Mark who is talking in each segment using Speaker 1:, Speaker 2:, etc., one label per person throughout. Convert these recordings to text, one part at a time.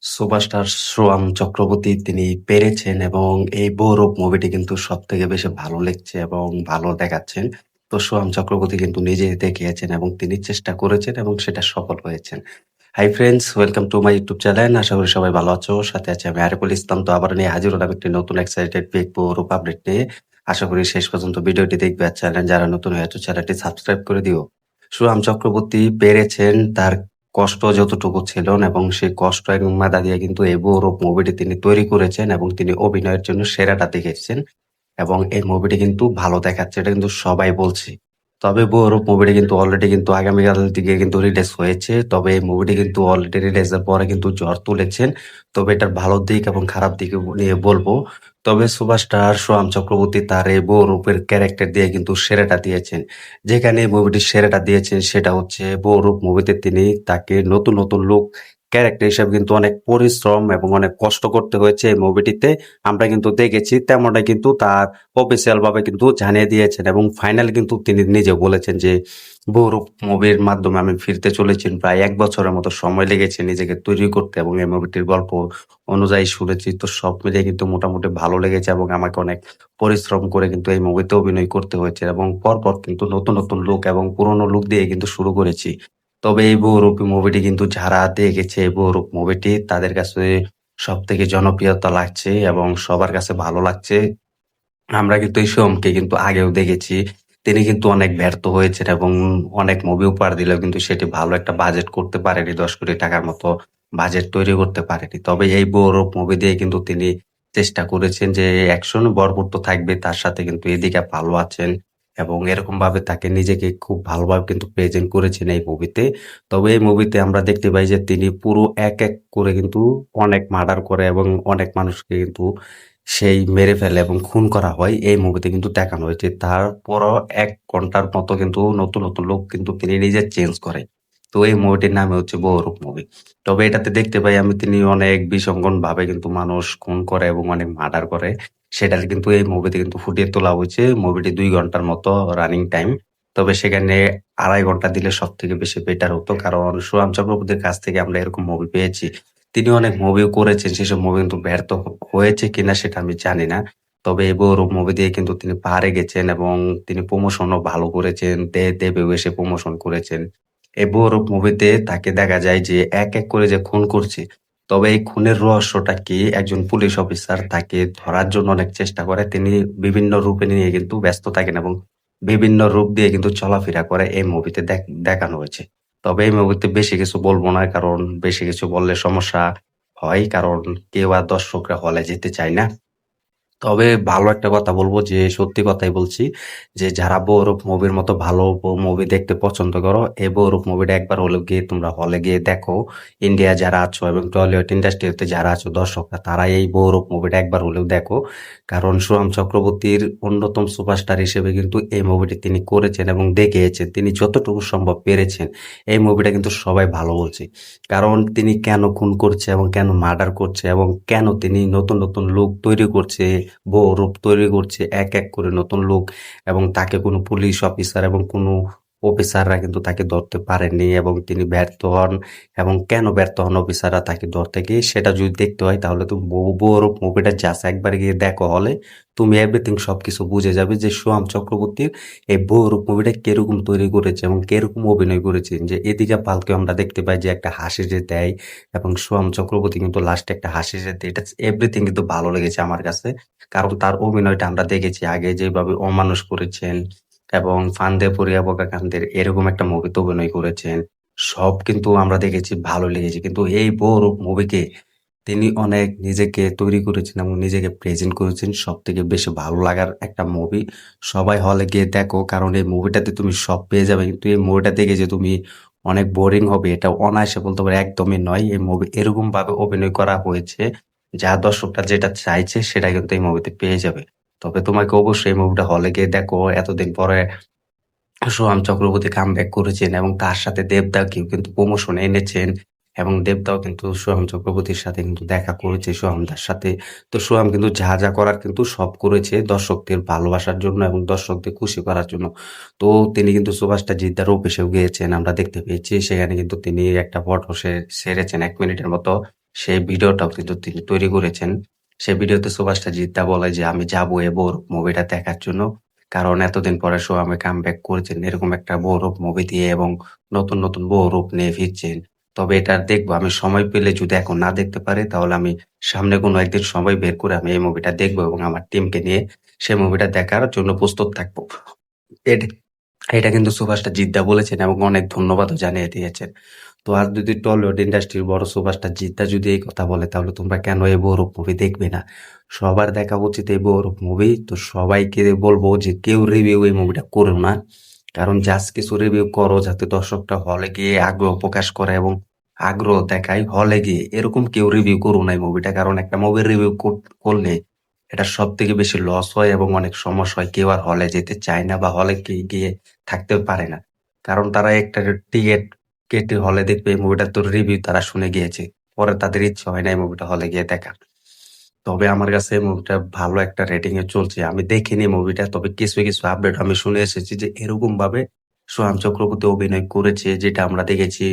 Speaker 1: Superstar swamp Chakraborty তিনি পেরেছেন এবং এই 'বৌরব' মুভিটি কিন্তু সবথেকে বেশি ভালো লেগছে এবং ভালো দেখাচ্ছেন। তো সোয়াম চক্রবর্তী কিন্তু নিজেই দেখিয়েছেন এবং তিনি চেষ্টা করেছেন এবং সেটা সফল হয়েছেন। Hi friends, welcome to my YouTube channel. আশা করি সবাই ভালো আছো। সাথে আছি আমি আরিফুল ইসলাম। তো আবারও নিয়ে হাজির হলাম একটি নতুন এক্সাইটেড বিগ 'বৌরব' আপডেট নিয়ে। আশা করি শেষ পর্যন্ত ভিডিওটি দেখবে আর চ্যানেল যারা নতুন হয়ে আছো চ্যানেলটি সাবস্ক্রাইব করে দিও। সোহাম চক্রবর্তী পেরেছেন তার কষ্ট যতটুকু ছিল এবং সেই কষ্ট এবং মেধা দিয়ে কিন্তু এই 'বৌরব' মুভিটি তিনি তৈরি করেছেন এবং তিনি অভিনয়ের জন্য সেরাটা দেখিয়েছেন এবং এই মুভিটি কিন্তু ভালো দেখাচ্ছে এটা কিন্তু সবাই বলছে। তবে 'বৌরব' মুভিটি কিন্তু অলরেডি কিন্তু আগামীকাল দিকে কিন্তু রিলিজ হয়েছে। তবে এই মুভিটি কিন্তু অলরেডি রিলিজের পরে কিন্তু ঝড় তুলেছেন। তবে এটার ভালো দিক এবং খারাপ দিক নিয়ে বলবো। তবে সুপারস্টার সোহাম চক্রবর্তী তার এই 'বৌরবের ক্যারেক্টার দিয়ে কিন্তু সেরাটা দিয়েছেন। যেখানে এই মুভিটির সেরাটা দিয়েছেন সেটা হচ্ছে 'বৌরব' মুভিতে তিনি তাকে নতুন, নতুন লুক ক্যারেক্টার হিসেবে কিন্তু অনেক পরিশ্রম এবং অনেক কষ্ট করতে হয়েছে এই মুভিটিতে। আমরা কিন্তু দেখেছি তেমনটাই কিন্তু তার অফিসিয়াল ভাবে কিন্তু জানিয়ে দিয়েছেন এবং ফাইনালি কিন্তু তিনি নিজে বলেছেন যে 'বৌরব' মুভির মাধ্যমে আমি ফিরতে চলেছি। প্রায় ১ বছরের মতো সময় লেগেছে নিজেকে তৈরি করতে এবং এই মুভিটির গল্প অনুযায়ী শুনেছি। তো সব মিলিয়ে কিন্তু মোটামুটি ভালো লেগেছে এবং আমাকে অনেক পরিশ্রম করে কিন্তু এই মুভিতে অভিনয় করতে হয়েছে এবং পরপর কিন্তু নতুন, নতুন লুক এবং পুরোনো লুক দিয়ে কিন্তু শুরু করেছি। তবে এই 'বৌরব' মুভিটি কিন্তু যারা দেখেছে এই 'বৌরব' মুভিটি তাদের কাছে সবথেকে জনপ্রিয়তা লাগছে এবং সবার কাছে ভালো লাগছে। আমরা কিন্তু এই সোহমকে কিন্তু আগেও দেখেছি। তিনি কিন্তু অনেক ব্যর্থ হয়েছেন এবং অনেক মুভি উপহার দিলেও কিন্তু সেটি ভালো একটা বাজেট করতে পারেনি। ৳১০,০০,০০,০০০ মতো বাজেট তৈরি করতে পারেনি। তবে এই 'বৌরব' মুভি দিয়ে কিন্তু তিনি চেষ্টা করেছেন যে অ্যাকশন ভরপুর তো থাকবে তার সাথে কিন্তু এদিকে ভালো আছেন এবং এরকমভাবে তাকে নিজেকে খুব ভালোভাবে কিন্তু প্রেজেন্ট করেছেন এই মুভিতে। তবে এই মুভিতে আমরা দেখতে পাই যে তিনি পুরো এক, এক করে কিন্তু অনেক মার্ডার করে এবং অনেক মানুষকে কিন্তু সেই মেরে ফেলে এবং খুন করা হয়। এই মুভিতে কিন্তু দেখানো হয়েছে। তারপরও ১ ঘন্টার মতো কিন্তু নতুন, নতুন লুক কিন্তু তিনি নিজে চেঞ্জ করে। তো এই মুভিটির নামই হচ্ছে 'বৌরব' মুভি। তবে এটাতে দেখতে পাই আমি তিনি অনেক বিচঙ্গনভাবে কিন্তু মানুষ খুন করে এবং অনেক মার্ডার করে। সেটা কিন্তু এই মুভিতে কিন্তু ফুটিয়ে তোলা হয়েছে। মুভিটি ২ ঘন্টার মতো রানিং টাইম। তবে সেখানে ২.৫ ঘন্টা দিলে সবথেকে বেশি বেটার হতো। কারণ সোহাম চক্রবর্তীর কাছ থেকে আমরা এরকম মুভি পেয়েছি। তিনি অনেক মুভিও করেছেন। সেসব মুভি কিন্তু ব্যর্থ হয়েছে কিনা সেটা আমি জানি না। তবে এই 'বৌরব' মুভি দিয়ে কিন্তু তিনি পাহাড়ে গেছেন এবং তিনি প্রমোশনও ভালো করেছেন। দেবেও এসে প্রমোশন করেছেন। এই 'বৌরব' মুভিতে তাকে দেখা যায় যে এক, এক করে যে খুন করছে। তবে এই খুনের রহস্যটা কি? একজন পুলিশ অফিসার তাকে ধরার জন্য অনেক চেষ্টা করে। তিনি বিভিন্ন রূপে নিয়ে কিন্তু ব্যস্ত থাকেন এবং বিভিন্ন রূপ দিয়ে কিন্তু চলাফেরা করে এই মুভিতে দেখানো হয়েছে। তবে এই মুভিতে বেশি কিছু বলব না। কারণ বেশি কিছু বললে সমস্যা হয়। কারণ কেউ আর দর্শকরা হলে যেতে চায় না। তবে ভালো একটা কথা বলব যে সত্যি কথাই বলছি যে যারা 'বৌরব' মুভির মতো ভালো মুভি দেখতে পছন্দ করো, এই 'বৌরব' মুভিটা একবার হলেও গিয়ে তোমরা হলে গিয়ে দেখো। ইন্ডিয়া যারা আছো এবং টলিউড ইন্ডাস্ট্রিতে যারা আছো দর্শকরা তারা এই 'বৌরব' মুভিটা একবার হলেও দেখো। কারণ সোহাম চক্রবর্তীর অন্যতম সুপারস্টার হিসেবে কিন্তু এই মুভিটি তিনি করেছেন এবং দেখিয়েছেন। তিনি যতটুকু সম্ভব পেরেছেন। এই মুভিটা কিন্তু সবাই ভালো বলছে। কারণ তিনি কেন খুন করছে এবং কেন মার্ডার করছে এবং কেন তিনি নতুন, নতুন লুক তৈরি করছে, রূপ তৈরি করছে এক, এক করে নতুন লুক এবং তাকে কোনো পুলিশ অফিসার এবং কোনো অফিসাররা কিন্তু তাকে ধরতে পারেননি এবং তিনি ব্যর্থ হন এবং কেন ব্যর্থ হন অফিসাররা তাকে ধরতে গিয়ে সেটা যদি দেখতে হয় তাহলে তুমি বউরূপ মুভিটা জাস্ট একবার গিয়ে দেখো হলে তুমি এভরিথিং সবকিছু বুঝে যাবে যে সোহাম চক্রবর্তীর এই বউরূপ মুভিটা কিরকম তৈরি করেছে এবং কিরকম অভিনয় করেছে যে এদিকে পালকে আমরা দেখতে পাই যে একটা হাসি যে দেয় এবং সোহাম চক্রবর্তী কিন্তু লাস্টে একটা হাসি যে দেয় এটা এভরিথিং কিন্তু ভালো লেগেছে আমার কাছে কারণ তার অভিনয়টা আমরা দেখেছি আগে যেভাবে অমানুষ করেছেন এবং ফান্দে পড়িয়া বোকা কান্দের এরকম একটা মুভিতে অভিনয় করেছেন। সব কিন্তু আমরা দেখেছি ভালো লেগেছে। কিন্তু এই বউরূপ মুভিকে তিনি অনেক নিজেকে তৈরি করেছেন এবং নিজেকে প্রেজেন্ট করেছেন। সবথেকে বেশি ভালো লাগার একটা মুভি। সবাই হলে গিয়ে দেখো কারণ এই মুভিটাতে তুমি সব পেয়ে যাবে। কিন্তু এই মুভিটা দেখে যে তুমি অনেক বোরিং হবে এটা অনায়াসে বলতে পারি একদমই নয়। এই মুভি এরকমভাবে অভিনয় করা হয়েছে যা দর্শকরা যেটা চাইছে সেটা কিন্তু এই মুভিতে পেয়ে যাবে। তবে তোমাকে অবশ্যই এই মুভিটা হলে গিয়ে দেখো। এতদিন পরে সোহাম চক্রবর্তী কামব্যাক করেছেন এবং তার সাথে দেবদাকেও কিন্তু প্রমোশনে এনেছেন এবং দেবদাও কিন্তু সোহাম চক্রবর্তীর সাথে কিন্তু দেখা করেছে সোহামদার সাথে। তো সোহাম কিন্তু যা, যা করার কিন্তু সব করেছে দর্শকদের ভালোবাসার জন্য এবং দর্শকদের খুশি করার জন্য। তো তিনি কিন্তু সুপারস্টার জিদ্দার অফিসেও গিয়েছেন আমরা দেখতে পেয়েছি। সেখানে কিন্তু তিনি একটা ফটো সেরেছেন ১ মিনিটের মতো। সেই ভিডিওটাও কিন্তু তিনি তৈরি করেছেন। সেই ভিডিওতে সুভাষটা জিদ্দা বলে যে, "আমি যাবো এই 'বউরূপ' মুভিটা দেখার জন্য। কারণ এতদিন পরে সোহামে কামব্যাক করেছেন এরকম একটা 'বউরূপ' মুভি দিয়ে এবং নতুন, নতুন বউরূপ নিয়ে ফিরছেন। তবে এটা দেখবো। আমি সময় পেলে যদি এখন না দেখতে পারি তাহলে আমি সামনে কোনো একদিন সময় বের করে আমি এই মুভিটা দেখবো এবং আমার টিমকে নিয়ে সেই মুভিটা দেখার জন্য প্রস্তুত থাকবো।" এট এটা কিন্তু সুভাষটা জিদ্দা বলেছেন এবং অনেক ধন্যবাদও জানিয়ে দিয়েছেন। তো আর যদি টলিউড ইন্ডাস্ট্রির বড় সুপারস্টার জিদ্দা যদি এই কথা বলে তাহলে তোমরা কেন এই 'বউরূপ' মুভি দেখবে না? সবার দেখা উচিত এই 'বউরূপ' মুভি। তো সবাইকে বলবো যে কেউ রিভিউ এই মুভিটা করো না। কারণ জাস্ট কিছু রিভিউ করো যাতে দর্শকরা হলে গিয়ে আগ্রহ প্রকাশ করে এবং আগ্রহ দেখায় হলে গিয়ে। এরকম কেউ রিভিউ করো না এই মুভিটা। কারণ একটা মুভির রিভিউ করলে এটা সবথেকে বেশি লস হয় এবং অনেক সমস্যা হয়। কেউ আর হলে যেতে চায় না বা হলে গিয়ে থাকতেও পারে না। কারণ তারা একটা টিকেট কেটে হলে দেখবে এই মুভিটার তো রিভিউ তারা শুনে গিয়েছে। পরে তাদের ইচ্ছা হয় না এই মুভিটা হলে গিয়ে দেখার। তবে আমার কাছে এই মুভিটা ভালো একটা রেটিং এ চলছে। আমি দেখিনি মুভিটা। তবে কিছু, কিছু আপডেট আমি শুনে এসেছি যে এরকমভাবে সোহাম চক্রবর্তী অভিনয় করেছে যেটা আমরা দেখেছি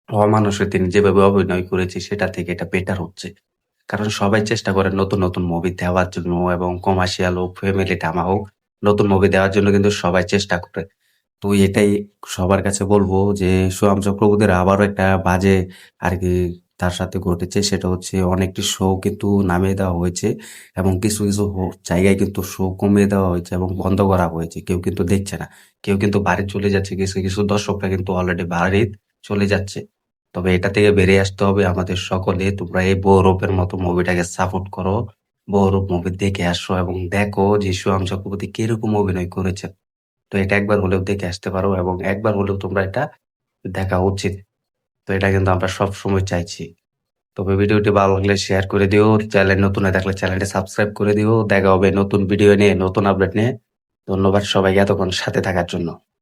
Speaker 1: 'অমানুষে' তিনি যেভাবে অভিনয় করেছে সেটা থেকে এটা বেটার হচ্ছে। কারণ সবাই চেষ্টা করে নতুন, নতুন মুভি দেওয়ার জন্য এবং কমার্শিয়াল হোক, ফ্যামিলি ড্রামা হোক, নতুন মুভি দেওয়ার জন্য কিন্তু সবাই চেষ্টা করে। তো এটাই সবার কাছে বলবো যে সোহাম চক্রবর্তীর আবারও একটা বাজে আরকি তার সাথে ঘটেছে। সেটা হচ্ছে অনেকটি শো কিন্তু নামিয়ে দেওয়া হয়েছে এবং কিছু, কিছু জায়গায় কিন্তু শো কমিয়ে দেওয়া হয়েছে এবং বন্ধ করা হয়েছে। কেউ কিন্তু দেখছে না। কেউ কিন্তু বাড়ি চলে যাচ্ছে। কিছু, কিছু দর্শকরা কিন্তু অলরেডি বাড়ি চলে যাচ্ছে। তবে এটা থেকে বেরিয়ে আসতে হবে আমাদের সকলে। তোমরা এই 'বউরূপের' মতো মুভিটাকে সাপোর্ট করো। 'বউরূপ' মুভি দেখে আসো এবং দেখো যে সোহাম চক্রবর্তী কিরকম অভিনয় করেছেন। তো এটা একবার হলেও দেখে আসতে পারো এবং একবার হলেও তোমরা এটা দেখা উচিত। তো এটা কিন্তু আমরা সবসময় চাইছি। তবে ভিডিওটি ভালো লাগলে শেয়ার করে দিও। চ্যানেল নতুন হয়ে থাকলে চ্যানেলটি সাবস্ক্রাইব করে দিও। দেখা হবে নতুন ভিডিও নিয়ে, নতুন আপডেট নিয়ে। ধন্যবাদ সবাইকে এতক্ষণ সাথে থাকার জন্য।